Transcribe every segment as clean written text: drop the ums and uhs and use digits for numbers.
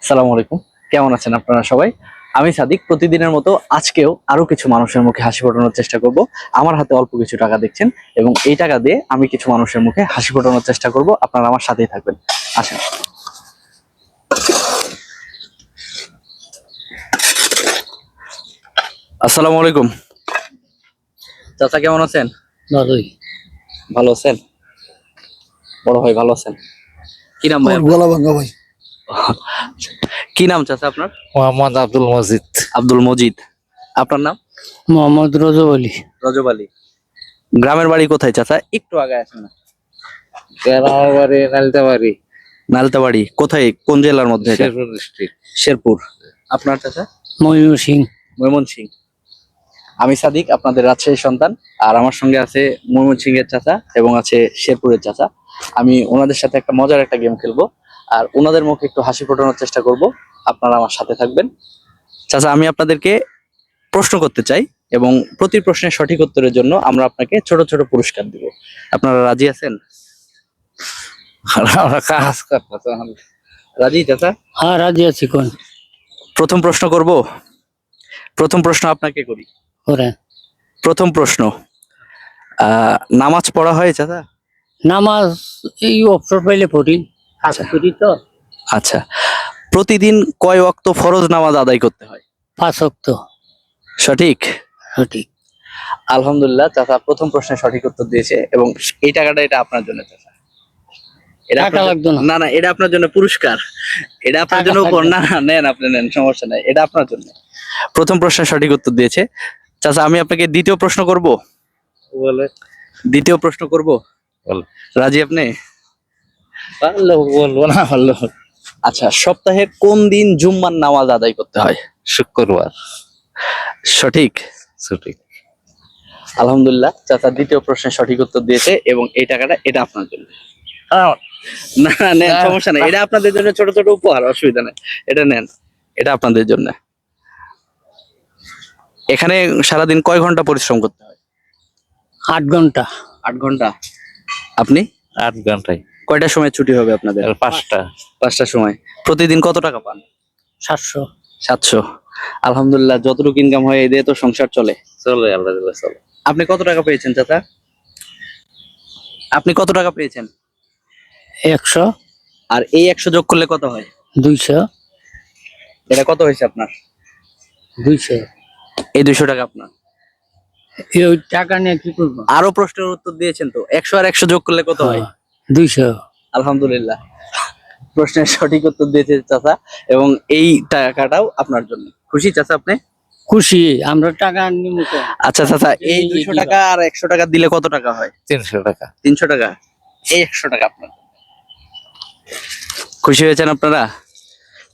আসসালামু আলাইকুম। কেমন আছেন আপনারা সবাই? আমি সাদিক। প্রতিদিনের মতো আজকেও আরো কিছু মানুষের মুখে হাসি ফোটানোর চেষ্টা করব। আমার হাতে অল্প কিছু টাকা দেখছেন এবং এই টাকা দিয়ে আমি কিছু মানুষের মুখে হাসি ফোটানোর চেষ্টা করব। আপনারা আমার সাথেই থাকবেন। আসেন। আসসালামু আলাইকুম। চাচা কেমন আছেন? ভালোই। ভালো আছেন? বড় ভাই ভালো আছেন? কি নাম ভাই? গলা ভাঙ্গা ভাই। কি নাম চাচা আপনার? মোহাম্মদ আব্দুল মজিদ। আব্দুল মজিদ। আপনার নাম? মোহাম্মদ রজব আলী। রজব আলী। গ্রামের বাড়ি কোথায় চাচা? একটু আগে আসেন না। গ্রামের বাড়ি নালতাবাড়ি। নালতাবাড়ি কোথায়, কোন জেলার মধ্যে এটা? শেরপুর ডিস্ট্রিক্ট। শেরপুর। আপনার চাচা? ময়মনসিংহ। ময়মনসিংহ। আমি সাদিক, আপনাদের রাজশাহীর সন্তান। আর আমার সঙ্গে আছে ময়মনসিংহের চাচা এবং আছে শেরপুরের চাচা। আমি ওনাদের সাথে একটা মজার একটা গেম খেলবো আর ওনাদের মুখে একটু হাসি ফোটানোর চেষ্টা করব। আপনারা আমার সাথে থাকবেন। চাচা, আমি আপনাদেরকে প্রশ্ন করতে চাই এবং প্রতি প্রশ্নের সঠিক উত্তরের জন্য আমরা আপনাকে ছোট ছোট পুরস্কার দিব। আপনারা রাজি আছেন? আমরা কাজ করবো। রাজি চাচা? হ্যাঁ রাজি আছি। কোন প্রথম প্রশ্ন করব। প্রথম প্রশ্ন আপনাকে করি। করে প্রথম প্রশ্ন, নামাজ পড়া হয় চাচা? নামাজ এই অবসর পাইলে পড়ি। কাজ করি তো। আচ্ছা, প্রতিদিন কয় ওয়াক্ত ফরজ নামাজ আদায় করতে হয়? 5 ওয়াক্ত। সঠিক। সঠিক। আলহামদুলিল্লাহ, চাচা প্রথম প্রশ্নের সঠিক উত্তর দিয়েছে এবং এই টাকাটা এটা আপনার জন্য চাচা। এটা টাকা আপনার লাগতো না। না না, এটা আপনার জন্য পুরস্কার। এটা আপনার টাকা জন্য লাগবে না না, নেন, আপনি নেন, সমস্যা নাই, এটা আপনার জন্য। প্রথম প্রশ্নের সঠিক উত্তর দিয়েছে চাচা। আমি আপনাকে দ্বিতীয় প্রশ্ন করব। বলে দ্বিতীয় প্রশ্ন করব, বল। রাজি আপনি? পারলো বলবো, না পারলো। আচ্ছা, সপ্তাহে কোন দিন জুম্মার নামাজ আদায় করতে হয়? শুক্রবার। সঠিক। সঠিক। আলহামদুলিল্লাহ, চাচা দ্বিতীয় প্রশ্নের সঠিক উত্তর দিয়েছে এবং এই টাকাটা এটা আপনার জন্য। না নেন, সমস্যা নেই, এটা আপনাদের জন্য ছোট ছোট উপহার, অসুবিধা নেই, এটা নেন, এটা আপনাদের জন্য। এখানে সারাদিন কয় ঘন্টা পরিশ্রম করতে হয়? 8 ঘন্টা। 8 ঘন্টা। আপনি? 8 ঘন্টায়। কয়টার সময় ছুটি হবে আপনাদের? 5টা। 5টার সময়। প্রতিদিন কত টাকা পান? 700। 700। আলহামদুলিল্লাহ, যতটুকু ইনকাম হয় এই দিয়ে তো সংসার চলে। চলে আল্লাহ চলে। আপনি কত টাকা পেয়েছেন চাচা? আপনি কত টাকা পেয়েছেন? 100। আর এই 100 যোগ করলে কত হয়? 200। এটা কত হয়েছে আপনার? 200। এই 200 টাকা আপনার। এই টাকা নিয়ে কি করবো? আরো প্রশ্নের উত্তর দিয়েছেন তো, 100 আর 100 যোগ করলে কত হয়? 200। আলহামদুলিল্লাহ, প্রশ্নের সঠিক উত্তর দিয়েছে চাচা এবং এই টাকাটাও আপনার জন্য। খুশি চাচা আপনি? খুশি আমরা। টাকা নিব। আচ্ছা চাচা, এই 200 টাকা আর 100 টাকা দিলে কত টাকা হয়? 300 টাকা। 300 টাকা। এই 100 টাকা আপনার। খুশি হয়েছেন আপনারা?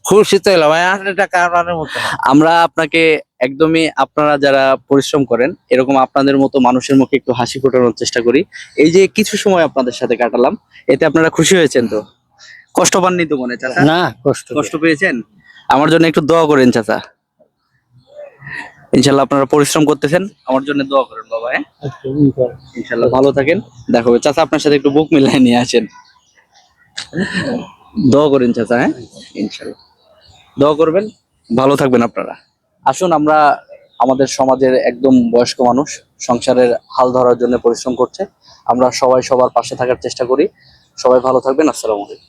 খুশি তো এলাম। 8 টাকা আপনার মতো না। আমরা আপনাকে একদমই, আপনারা যারা পরিশ্রম করেন এরকম আপনাদের মতো মানুষের মুখে একটু হাসি ফোটানোর চেষ্টা করি। এই যে কিছু সময় আপনাদের সাথে কাটালাম, এতে আপনারা খুশি হয়েছেন তো? কষ্ট পাননি তো মনে চাচা? না কষ্ট পেয়েছেন? আমার জন্য একটু দোয়া করেন চাচা। ইনশাল্লাহ আপনারা পরিশ্রম করতেছেন, আমার জন্য দোয়া করেন বাবা। হ্যাঁ, ইনশাল্লাহ ভালো থাকেন, দেখা হবে। চাচা আপনার সাথে একটু বুক মিলাই নিয়ে আসেন, দোয়া করেন চাচা। হ্যাঁ, ইনশাল্লাহ দোয়া করবেন, ভালো থাকবেন আপনারা। আসুন, আমরা আমাদের সমাজের একদম বয়স্ক মানুষ, সংসারের হাল ধরার জন্য পরিশ্রম করছে, আমরা সবাই সবার পাশে থাকার চেষ্টা করি। সবাই ভালো থাকবেন। আসসালামু আলাইকুম।